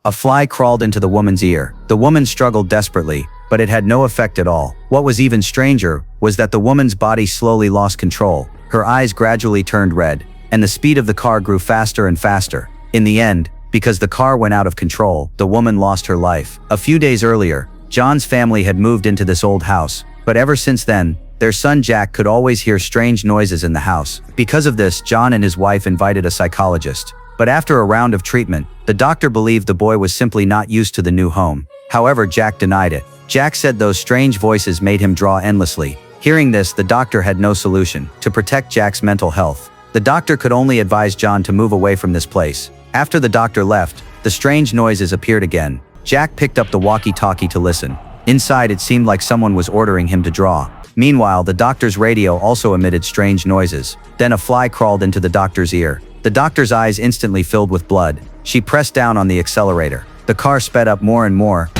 A fly crawled into the woman's ear. The woman struggled desperately, but it had no effect at all. What was even stranger was that the woman's body slowly lost control. Her eyes gradually turned red, and the speed of the car grew faster and faster. In the end, because the car went out of control, the woman lost her life. A few days earlier, John's family had moved into this old house, but ever since then, their son Jack could always hear strange noises in the house. Because of this, John and his wife invited a psychologist. But after a round of treatment, the doctor believed the boy was simply not used to the new home. However, Jack denied it. Jack said those strange voices made him draw endlessly. Hearing this, the doctor had no solution. To protect Jack's mental health, the doctor could only advise John to move away from this place. After the doctor left, the strange noises appeared again. Jack picked up the walkie-talkie to listen. Inside, it seemed like someone was ordering him to draw. Meanwhile, the doctor's radio also emitted strange noises. Then a fly crawled into the doctor's ear. The doctor's eyes instantly filled with blood. She pressed down on the accelerator. The car sped up more and more.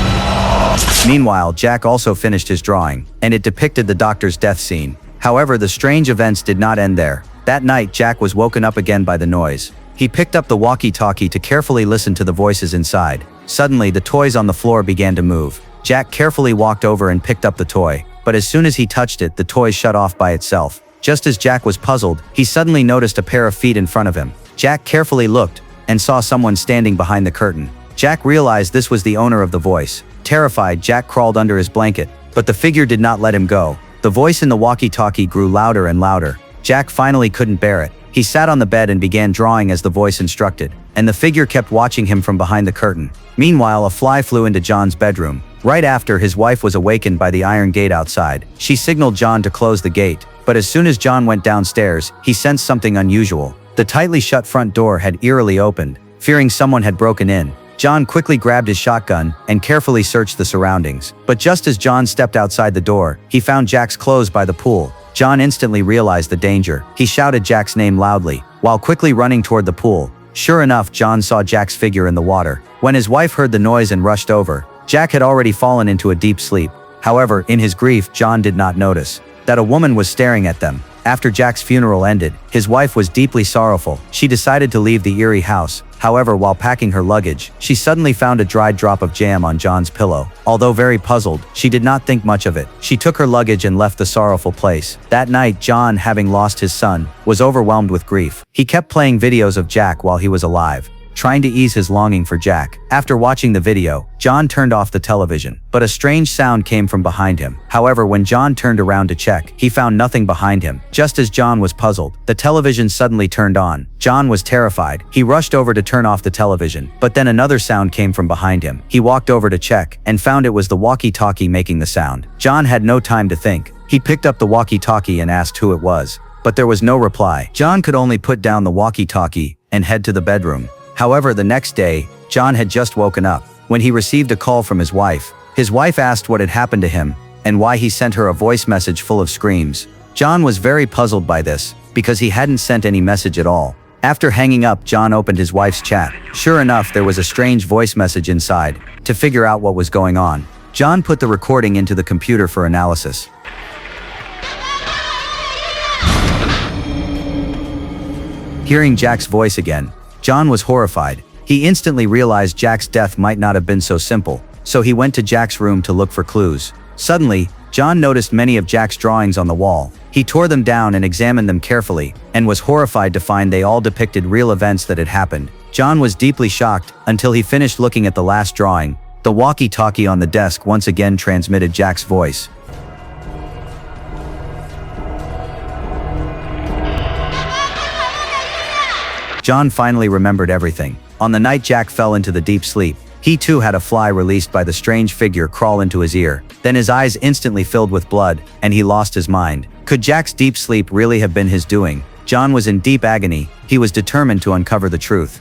Meanwhile, Jack also finished his drawing, and it depicted the doctor's death scene. However, the strange events did not end there. That night, Jack was woken up again by the noise. He picked up the walkie-talkie to carefully listen to the voices inside. Suddenly, the toys on the floor began to move. Jack carefully walked over and picked up the toy, but as soon as he touched it, the toy shut off by itself. Just as Jack was puzzled, he suddenly noticed a pair of feet in front of him. Jack carefully looked and saw someone standing behind the curtain. Jack realized this was the owner of the voice. Terrified, Jack crawled under his blanket, but the figure did not let him go. The voice in the walkie-talkie grew louder and louder. Jack finally couldn't bear it. He sat on the bed and began drawing as the voice instructed, and the figure kept watching him from behind the curtain. Meanwhile, a fly flew into John's bedroom. Right after, his wife was awakened by the iron gate outside. She signaled John to close the gate, but as soon as John went downstairs, he sensed something unusual. The tightly shut front door had eerily opened. Fearing someone had broken in, John quickly grabbed his shotgun and carefully searched the surroundings. But just as John stepped outside the door, he found Jack's clothes by the pool. John instantly realized the danger. He shouted Jack's name loudly, while quickly running toward the pool. Sure enough, John saw Jack's figure in the water. When his wife heard the noise and rushed over, Jack had already fallen into a deep sleep. However, in his grief, John did not notice that a woman was staring at them. After Jack's funeral ended, his wife was deeply sorrowful. She decided to leave the eerie house. However, while packing her luggage, she suddenly found a dried drop of jam on John's pillow. Although very puzzled, she did not think much of it. She took her luggage and left the sorrowful place. That night, John, having lost his son, was overwhelmed with grief. He kept playing videos of Jack while he was alive, trying to ease his longing for Jack. After watching the video, John turned off the television, but a strange sound came from behind him. However, when John turned around to check, he found nothing behind him. Just as John was puzzled, the television suddenly turned on. John was terrified. He rushed over to turn off the television, but then another sound came from behind him. He walked over to check and found it was the walkie-talkie making the sound. John had no time to think. He picked up the walkie-talkie and asked who it was, but there was no reply. John could only put down the walkie-talkie and head to the bedroom. However, the next day, John had just woken up when he received a call from his wife. His wife asked what had happened to him and why he sent her a voice message full of screams. John was very puzzled by this because he hadn't sent any message at all. After hanging up, John opened his wife's chat. Sure enough, there was a strange voice message inside. To figure out what was going on, John put the recording into the computer for analysis. Hearing Jack's voice again, John was horrified. He instantly realized Jack's death might not have been so simple, so he went to Jack's room to look for clues. Suddenly, John noticed many of Jack's drawings on the wall. He tore them down and examined them carefully, and was horrified to find they all depicted real events that had happened. John was deeply shocked until he finished looking at the last drawing. The walkie-talkie on the desk once again transmitted Jack's voice. John finally remembered everything. On the night Jack fell into the deep sleep, he too had a fly released by the strange figure crawl into his ear. Then his eyes instantly filled with blood, and he lost his mind. Could Jack's deep sleep really have been his doing? John was in deep agony. He was determined to uncover the truth.